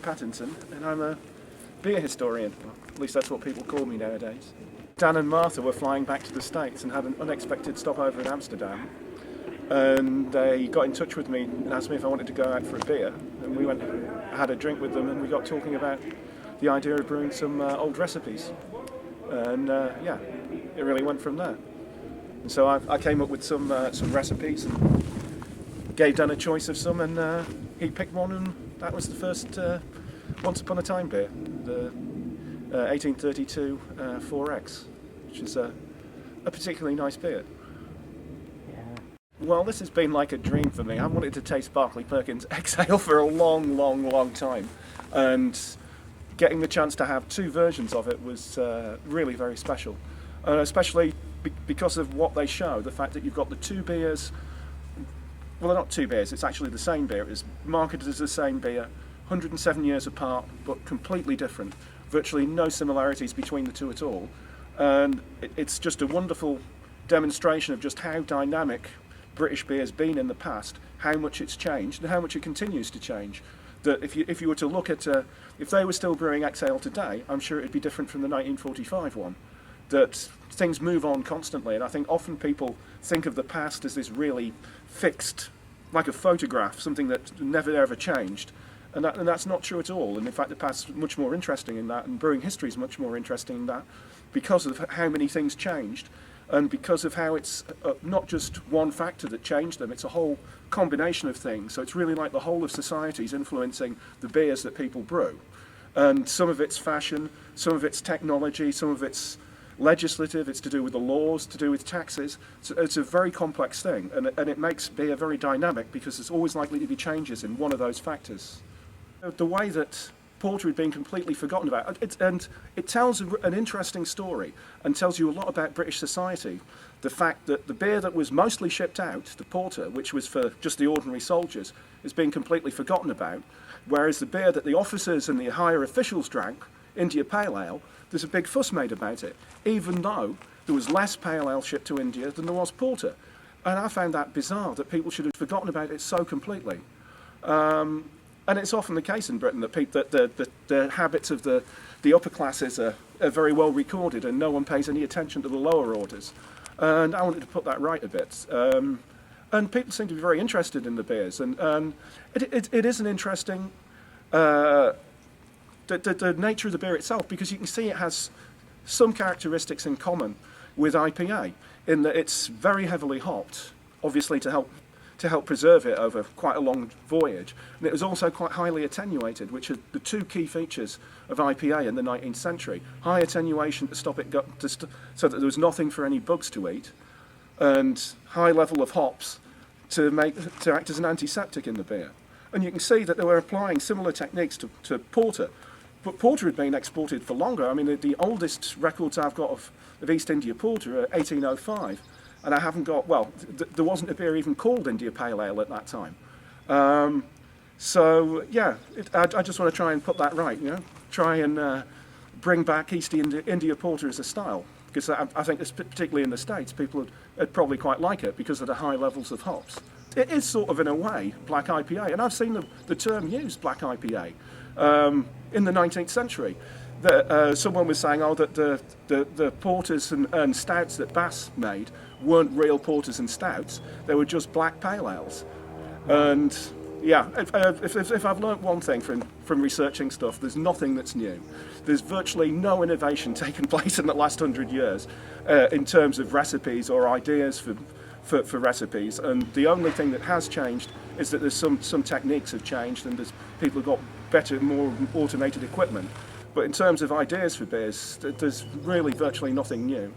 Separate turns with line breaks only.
Pattinson, and I'm a beer historian. Well, at least that's what people call me nowadays. Dan and Martha were flying back to the States and had an unexpected stopover in Amsterdam. And they got in touch with me and asked me if I wanted to go out for a beer. And we went, had a drink with them, and we got talking about the idea of brewing some old recipes. And yeah, it really went from there. And so I came up with some recipes and gave Dan a choice of some, and he picked one, and that was the first Once Upon a Time beer, the 1832 4X, which is a particularly nice beer. Well, this has been like a dream for me. I wanted to taste Barclay Perkins Exhale for a long time, and getting the chance to have two versions of it was really very special, especially because of what they show, the fact that you've got the two beers. Well, they're not two beers, it's actually the same beer. It is marketed as the same beer, 107 years apart, but completely different. Virtually no similarities between the two at all. And it's just a wonderful demonstration of just how dynamic British beer's been in the past, how much it's changed, and how much it continues to change. That if you were to look at, if they were still brewing Exhale today, I'm sure it'd be different from the 1945 one. That things move on constantly, and I think often people think of the past as this really fixed, like a photograph, something that never ever changed, and that's not true at all. And in fact, the past's much more interesting in that, and brewing history is much more interesting in that, because of how many things changed, and because of how it's not just one factor that changed them, it's a whole combination of things. So it's really like the whole of society is influencing the beers that people brew, and some of it's fashion, some of it's technology, some of it's legislative, it's to do with the laws, to do with taxes. So it's a very complex thing, and it makes beer very dynamic because there's always likely to be changes in one of those factors. The way that porter had been completely forgotten about, and it tells an interesting story and tells you a lot about British society. The fact that the beer that was mostly shipped out, the porter, which was for just the ordinary soldiers, is being completely forgotten about, whereas the beer that the officers and the higher officials drank, India Pale Ale, there's a big fuss made about it, even though there was less Pale Ale shipped to India than there was porter. And I found that bizarre, that people should have forgotten about it so completely. And it's often the case in Britain that the habits of the upper classes are very well recorded, and no one pays any attention to the lower orders. And I wanted to put that right a bit. And people seem to be very interested in the beers, and it is an interesting the nature of the beer itself, because you can see it has some characteristics in common with IPA, in that it's very heavily hopped, obviously to help preserve it over quite a long voyage, and it was also quite highly attenuated, which are the two key features of IPA in the 19th century. High attenuation to stop it so that there was nothing for any bugs to eat, and high level of hops to act as an antiseptic in the beer. And you can see that they were applying similar techniques to porter. But porter had been exported for longer. I mean, the oldest records I've got of East India Porter are 1805, and I haven't got, well, there wasn't a beer even called India Pale Ale at that time. So, yeah, I just want to try and put that right, you know, try and bring back East India Porter as a style, because I think, particularly in the States, people would probably quite like it because of the high levels of hops. It is sort of, in a way, black IPA, and I've seen the term used, black IPA, in the 19th century. Someone was saying, oh, that the porters and stouts that Bass made weren't real porters and stouts, they were just black pale ales. And yeah, if I've learnt one thing from researching stuff, there's nothing that's new. There's virtually no innovation taken place in the last 100 years in terms of recipes or ideas for recipes, and the only thing that has changed is that there's some techniques have changed, and people have got better, more automated equipment. But in terms of ideas for beers, there's really virtually nothing new.